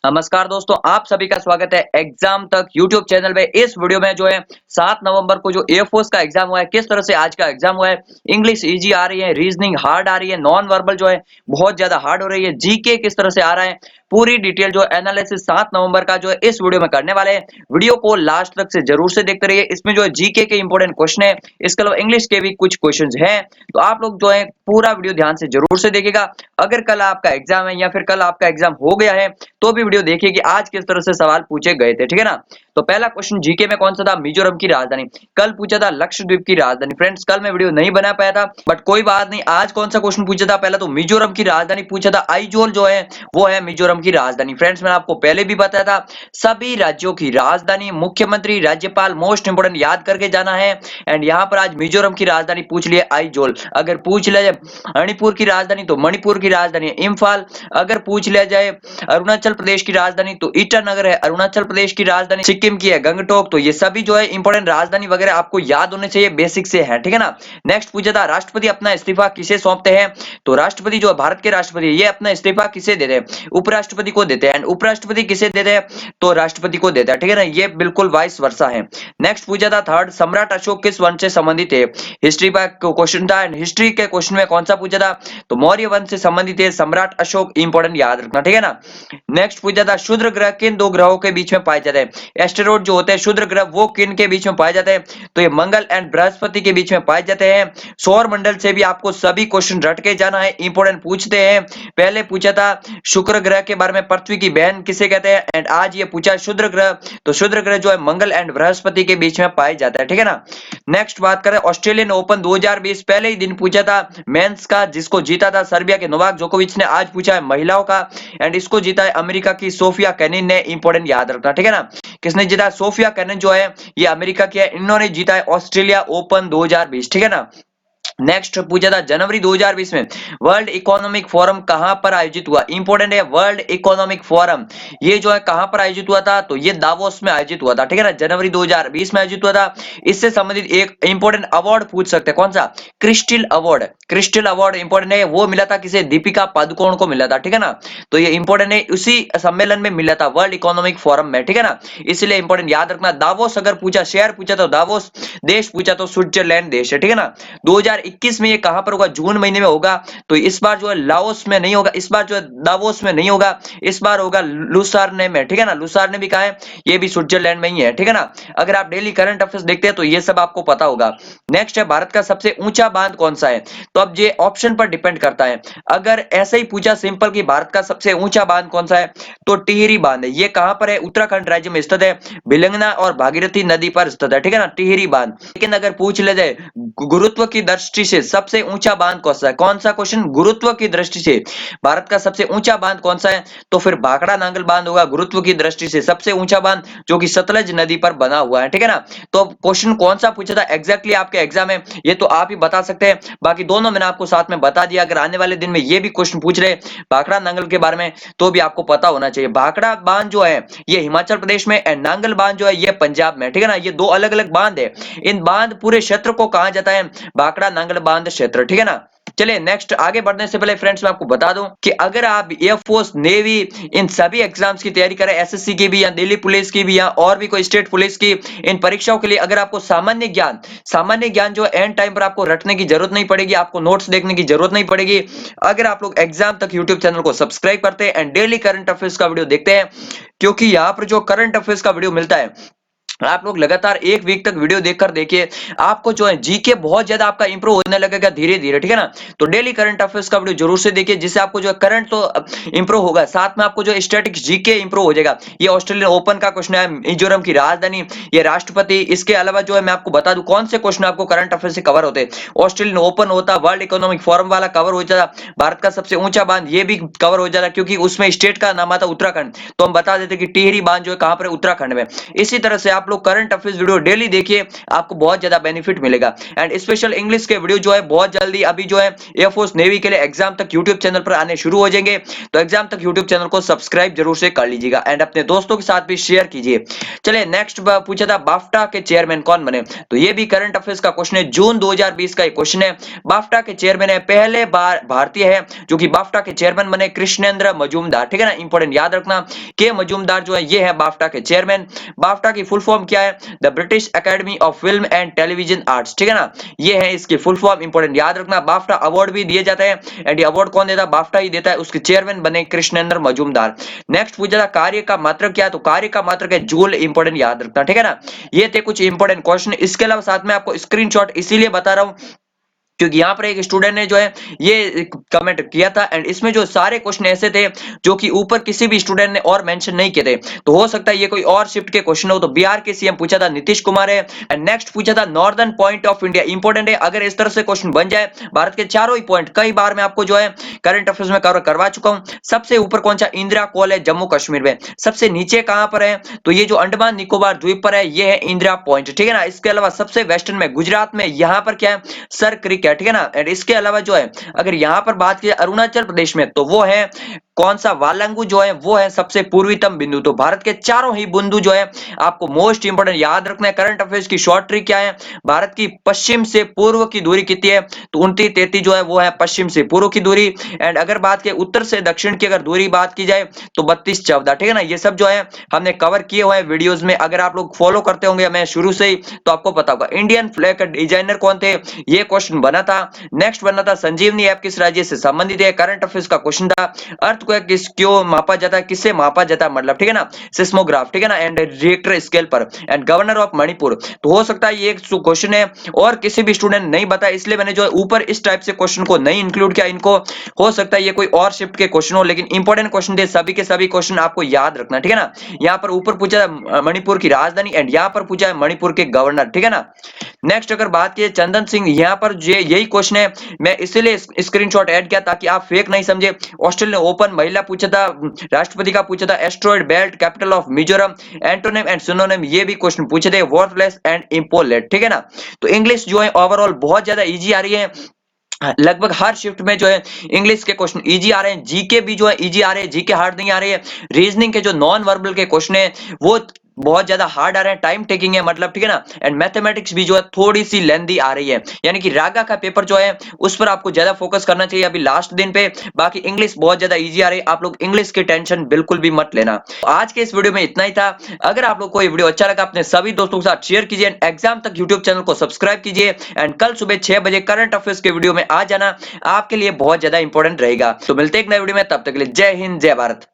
नमस्कार दोस्तों, आप सभी का स्वागत है एग्जाम तक यूट्यूब चैनल में। इस वीडियो में जो है 7 नवंबर को जो एयरफोर्स का एग्जाम हुआ है, किस तरह से आज का एग्जाम हुआ है। इंग्लिश इजी आ रही है, रीजनिंग हार्ड आ रही है, नॉन वर्बल जो है बहुत ज्यादा हार्ड हो रही है, जीके किस तरह से आ रहा है, पूरी डिटेल जो एनालिसिस 7 नवंबर का जो है इस वीडियो में करने वाले हैं। वीडियो को लास्ट तक से जरूर से देखते रहिए। इसमें जो है जीके के इंपॉर्टेंट क्वेश्चन है, इसके अलावा इंग्लिश के भी कुछ क्वेश्चन हैं, तो आप लोग जो है पूरा वीडियो ध्यान से जरूर से देखिएगा। अगर कल आपका एग्जाम है या फिर कल आपका एग्जाम हो गया है तो भी वीडियो देखिए कि आज किस तरह से सवाल पूछे गए थे, ठीक है ना। तो पहला क्वेश्चन जीके में कौन सा था, मिजोरम की राजधानी। कल पूछा था लक्षद्वीप की राजधानी। फ्रेंड्स कल मैं वीडियो नहीं बना पाया था, बट कोई बात नहीं। आज कौन सा क्वेश्चन पूछा था, पहला तो मिजोरम की राजधानी पूछा था। आइजोल जो है वो है मिजोरम की राजधानी। फ्रेंड्स मैंने आपको पहले भी बताया था, सभी राज्यों की राजधानी, मुख्यमंत्री, राज्यपाल मोस्ट इंपोर्टेंट याद करके जाना है। एंड यहाँ पर आज मिजोरम की राजधानी पूछ लिया आइजोल। अगर पूछ लिया जाए मणिपुर की राजधानी तो मणिपुर की राजधानी इम्फाल। अगर पूछ लिया जाए अरुणाचल प्रदेश की राजधानी तो ईटानगर है। अरुणाचल प्रदेश की राजधानी सिक्किम की है गंगटोक। तो ये सभी जो है इंपॉर्टेंट राजधानी वगैरह आपको याद होने चाहिए, बेसिक से है, ठीक है ना। नेक्स्ट पूछा था राष्ट्रपति अपना इस्तीफा किसे सौंपते हैं। तो राष्ट्रपति जो है भारत के राष्ट्रपति, ये अपना इस्तीफा किसे देते हैं, उपराष्ट्रपति को देते हैं। उपराष्ट्रपति किसे देते हैं, तो राष्ट्रपति को देता है, ठीक है ना। ये बिल्कुल वाइस वर्सा है। नेक्स्ट पूछा था थर्ड, सम्राट अशोक किस वंश से संबंधित है। हिस्ट्री का क्वेश्चन था, एंड हिस्ट्री के क्वेश्चन में कौन सा पूछा था, तो मौर्य वंश से संबंधित है सम्राट अशोक। इंपॉर्टेंट याद रखना, ठीक है ना। नेक्स्ट पूछा था क्षुद्र ग्रह किन दो ग्रहों के बीच में पाए जाते हैं। एस्टेरॉइड जो होते हैं क्षुद्र ग्रह, वो किन के बीच में पाए जाते हैं, तो ये मंगल एंड बृहस्पति के बीच में पाए जाते हैं। सौर मंडल से भी आपको सभी क्वेश्चन रट के जाना है, इंपॉर्टेंट पूछते हैं। पहले पूछा था शुक्र ग्रह के बारे में, पृथ्वी की बहन किसे कहते हैं। एंड आज ये पूछा क्षुद्र ग्रह, तो क्षुद्र ग्रह जो है मंगल एंड बृहस्पति के बीच में पाए जाता है, ठीक है ना। नेक्स्ट बात करें ऑस्ट्रेलियन ओपन 2020, पहले ही दिन पूछा था मेंस का, जिसको जीता था सर्बिया के नोवाक जोकोविच ने। आज पूछा है महिलाओं का, एंड इसको जीता है अमेरिका की सोफिया केनिन ने। इंपॉर्टेंट याद रखना, ठीक है ना। किसने जीता, सोफिया केनिन जो है ये अमेरिका की है, इन्होंने जीता है ऑस्ट्रेलिया ओपन 2020, ठीक है ना। नेक्स्ट पूछा था जनवरी 2020 में वर्ल्ड इकोनॉमिक फोरम कहां पर आयोजित हुआ। इंपॉर्टेंट है, वर्ल्ड इकोनॉमिक फोरम ये जो है कहां पर आयोजित हुआ था, तो ये दावोस में आयोजित हुआ था, ठीक है ना। जनवरी 2020 में आयोजित हुआ था। इससे संबंधित एक इंपॉर्टेंट अवार्ड पूछ सकते हैं, कौन सा, crystal award. Crystal award important है, वो मिला था किसे, दीपिका पादुकोण को मिला था, ठीक है ना। तो ये इंपॉर्टेंट है, उसी सम्मेलन में मिला था वर्ल्ड इकोनॉमिक फोरम में, ठीक है ना। इसलिए इंपॉर्टेंट याद रखना। दावोस अगर पूछा, शहर पूछा तो दावोस, देश पूछा तो स्विट्जरलैंड देश है, ठीक है ना। 2021 में ये कहां पर होगा, जून महीने में होगा। तो इस बार जो है लाओस में नहीं होगा, इस बार जो है दावोस में नहीं होगा, इस बार होगा लुसार्ने में, ठीक है ना। लुसार्ने भी कहां है, ये भी स्विट्जरलैंड में ही है, ठीक है ना। अगर आप डेली करंट अफेयर्स देखते हैं तो ये सब आपको पता होगा। नेक्स्ट है भारत का सबसे ऊंचा बांध कौन सा है। तो अब ये ऑप्शन पर डिपेंड करता है। अगर ऐसे ही पूछा सिंपल कि भारत का सबसे ऊंचा बांध कौन सा है, तो टिहरी बांध है। ये कहां पर है, उत्तराखंड राज्य में स्थित है, भिलंगना और भागीरथी नदी पर स्थित है, ठीक है ना, टिहरी बांध। लेकिन अगर पूछ लिया जाए गुरुत्व की दृष्टि से सबसे ऊंचा बांध कौन सा है, कौन सा क्वेश्चन, गुरुत्व की दृष्टि से भारत का सबसे ऊंचा बांध कौन सा है, तो फिर भाखड़ा नांगल बांध होगा गुरुत्व की दृष्टि से सबसे ऊंचा बांध, जो कि सतलज नदी पर बना हुआ है, ठीक है ना। तो क्वेश्चन कौन सा पूछा था एग्जैक्टली आपके एग्जाम में, ये तो आप ही बता सकते हैं। बाकी दोनों मैंने आपको साथ में बता दिया। अगर आने वाले दिन में ये भी क्वेश्चन पूछ रहे भाखड़ा नांगल के बारे में, तो भी आपको पता होना चाहिए। भाखड़ा बांध जो है ये हिमाचल प्रदेश में, एंड नांगल बांध जो है ये पंजाब में, ठीक है ना। ये दो अलग अलग बांध है। इन बांध पूरे क्षेत्र को कहा जाता है भाखड़ा नांगल बांध क्षेत्र, ठीक है ना। चलिए नेक्स्ट आगे बढ़ने से पहले फ्रेंड्स मैं आपको बता दूं कि अगर आप एयरफोर्स, नेवी, इन सभी एग्जाम्स की तैयारी करें, एसएससी की भी या दिल्ली पुलिस की भी या और भी कोई स्टेट पुलिस की इन परीक्षाओं के लिए, अगर आपको सामान्य ज्ञान जो एंड टाइम पर आपको रटने की जरूरत नहीं पड़ेगी, आपको नोट्स देखने की जरूरत नहीं पड़ेगी। अगर आप लोग एग्जाम तक यूट्यूब चैनल को सब्सक्राइब करते हैं एंड डेली करंट अफेयर्स का वीडियो देखते हैं, क्योंकि यहाँ पर जो करंट अफेयर्स का वीडियो मिलता है, आप लोग लगातार एक वीक तक वीडियो देखकर देखिए, आपको जो है जीके बहुत ज्यादा आपका इंप्रूव होने लगेगा धीरे धीरे, ठीक है ना। तो डेली करंट अफेयर्स का वीडियो जरूर से देखिए, जिससे आपको जो है करंट तो इंप्रूव होगा, साथ में आपको जो स्टैटिक्स जीके इंप्रूव हो जाएगा। ये ऑस्ट्रेलियन ओपन का क्वेश्चन है, मिजोरम की राजधानी, ये राष्ट्रपति। इसके अलावा जो है मैं आपको बता दूं कौन से क्वेश्चन आपको करंट अफेयर से कवर होते हैं। ऑस्ट्रेलियन ओपन होता, वर्ल्ड इकोनॉमिक फोरम वाला कवर हो जाता, भारत का सबसे ऊंचा बांध ये भी कवर हो जाता, क्योंकि उसमें स्टेट का नाम आता उत्तराखंड, तो हम बता देते कि टिहरी बांध जो है कहां पर है, उत्तराखंड में। इसी तरह से आप आप लोग करंट अफेयर्स वीडियो डेली देखिए, आपको बहुत ज्यादा बेनिफिट मिलेगा। एंड स्पेशल इंग्लिश के वीडियो जो है बहुत जल्दी अभी जो है एयरफोर्स नेवी के लिए एग्जाम तक यूट्यूब चैनल पर आने शुरू हो जाएंगे, तो एग्जाम तक यूट्यूब चैनल को सब्सक्राइब जरूर से कर लीजिएगा एंड अपने दोस्तों के साथ भी शेयर कीजिए। चलिए नेक्स्ट पूछा था बाफ्टा के चेयरमैन कौन बने, तो ये भी करंट अफेयर्स का क्वेश्चन है, जून 2020 का क्वेश्चन है। बाफ्टा के चेयरमैन है, पहले बार भारतीय है जो कि बाफ्टा के चेयरमैन बने, कृष्णेंद्र मजूमदार, ठीक है ना, इंपॉर्टेंट याद रखना के मजूमदार जो है ये है बाफ्टा के चेयरमैन। बाफ्टा की फुल फॉर्म क्या है, the British academy of film and television arts, ठीक है ना, ये है इसकी फुल फॉर्म, इंपॉर्टेंट याद रखना। बाफ्टा अवार्ड भी दिए जाते हैं एंड ये अवार्ड कौन देता है, बाफ्टा ही देता है, उसके चेयरमैन बने कृष्णेंद्र मजूमदार। नेक्स्ट पूछा था कार्य का मात्रक क्या है, तो कार्य का मात्रक है जूल, इंपॉर्टेंट याद रखना, ठीक है ना। ये थे कुछ इंपॉर्टेंट क्वेश्चन, इसके अलावा साथ में आपको स्क्रीनशॉट इसीलिए बता रहा हूं क्योंकि यहाँ पर एक स्टूडेंट ने जो है ये कमेंट किया था एंड इसमें जो सारे क्वेश्चन ऐसे थे जो कि ऊपर किसी भी स्टूडेंट ने और मेंशन नहीं किए थे, तो हो सकता है ये कोई और शिफ्ट के क्वेश्चन हो। तो बिहार के सीएम पूछा था नीतीश कुमार है। एंड नेक्स्ट पूछा था northern point of India, important है, अगर इस तरह से क्वेश्चन बन जाए, भारत के चारों ही पॉइंट कई बार मैं आपको जो है करंट अफेयर्स में कवर करवा चुका हूं। सबसे ऊपर कौन सा, इंदिरा कॉल है जम्मू कश्मीर में। सबसे नीचे कहां पर है, तो ये जो अंडमान निकोबार द्वीप पर है ये है इंदिरा पॉइंट, ठीक है ना। इसके अलावा सबसे वेस्टर्न में गुजरात में यहाँ पर क्या है, सर क्रिक है, ठीक है ना। एंड इसके अलावा जो है अगर यहां पर बात की अरुणाचल प्रदेश में, तो वो है कौन सा, वालंगू जो है वो है सबसे पूर्वीतम बिंदु। तो भारत के चारों ही बिंदु जो है आपको मोस्ट इंपोर्टेंट याद रखना है। करंट अफेयर्स की शॉर्ट ट्रिक क्या है, भारत की पश्चिम से पूर्व की दूरी कितनी है, तो 29-33 जो है वो है पश्चिम से पूर्व की दूरी। एंड अगर बात की उत्तर से दक्षिण की अगर दूरी बात की जाए तो 32-14, ठीक है ना। ये सब जो है हमने कवर किए हुए हैं वीडियोस में, अगर आप लोग फॉलो करते होंगे मैं शुरू से ही, तो आपको पता होगा। इंडियन फ्लैग का डिजाइनर कौन थे, ये क्वेश्चन बना था। नेक्स्ट बना था संजीवनी ऐप किस राज्य से संबंधित है, करंट अफेयर्स का क्वेश्चन था। अर्थक्वेक किस क्यों मापा जाता है, किससे मापा जाता है, मतलब ठीक है ना, सिस्मोग्राफ, ठीक है ना, एंड रिएक्टर स्केल पर। एंड गवर्नर ऑफ मणिपुर, तो हो सकता है ये एक क्वेश्चन है और किसी भी स्टूडेंट नहीं बताया, इसलिए मैंने जो है ऊपर इस टाइप से क्वेश्चन को नहीं इंक्लूड किया। इनको हो सकता है ये कोई और शिफ्ट के क्वेश्चन हो, लेकिन इंपॉर्टेंट क्वेश्चन थे सभी के सभी, क्वेश्चन आपको याद रखना, ठीक है ना। यहाँ पर ऊपर पूछा है मणिपुर की राजधानी एंड यहाँ पर पूछा है मणिपुर के गवर्नर, ठीक है ना। नेक्स्ट अगर बात की चंदन सिंह, यहाँ पर यही क्वेश्चन है, मैं इसीलिए स्क्रीनशॉट ऐड किया ताकि आप फेक नहीं समझे। ऑस्ट्रेलियन ओपन महिला पूछा था, राष्ट्रपति का पूछा था, asteroid belt capital of Mizoram, antonym and synonym ये भी क्वेश्चन पूछे थे, वर्थलेस एंड इम्पोलेट, ठीक है ना। तो इंग्लिश जो है ओवरऑल बहुत ज्यादा इजी आ रही है, लगभग हर शिफ्ट में जो है इंग्लिश के क्वेश्चन इजी आ रहे हैं, जीके भी जो है इजी आ रहे हैं, जीके हार्ड नहीं आ रही है। रीजनिंग के जो नॉन वर्बल के क्वेश्चन है वो बहुत ज्यादा हार्ड आ रहे हैं, टाइम टेकिंग है, मतलब ठीक है ना। एंड मैथमेटिक्स भी जो है थोड़ी सी लेंदी आ रही है, यानी कि रागा का पेपर जो है उस पर आपको ज्यादा फोकस करना चाहिए अभी लास्ट दिन पे। बाकी इंग्लिश बहुत ज्यादा इजी आ रही है, आप लोग इंग्लिश की टेंशन बिल्कुल भी मत लेना। तो आज के इस वीडियो में इतना ही था। अगर आप लोग को ये वीडियो अच्छा लगा अपने सभी दोस्तों के साथ शेयर कीजिए, एग्जाम तक यूट्यूब चैनल को सब्सक्राइब कीजिए एंड कल सुबह 6 बजे करंट अफेयर्स के वीडियो में आ जाना, आपके लिए बहुत ज्यादा इंपॉर्टेंट रहेगा। तो मिलते हैं एक नए वीडियो में, तब तक के लिए जय हिंद जय भारत।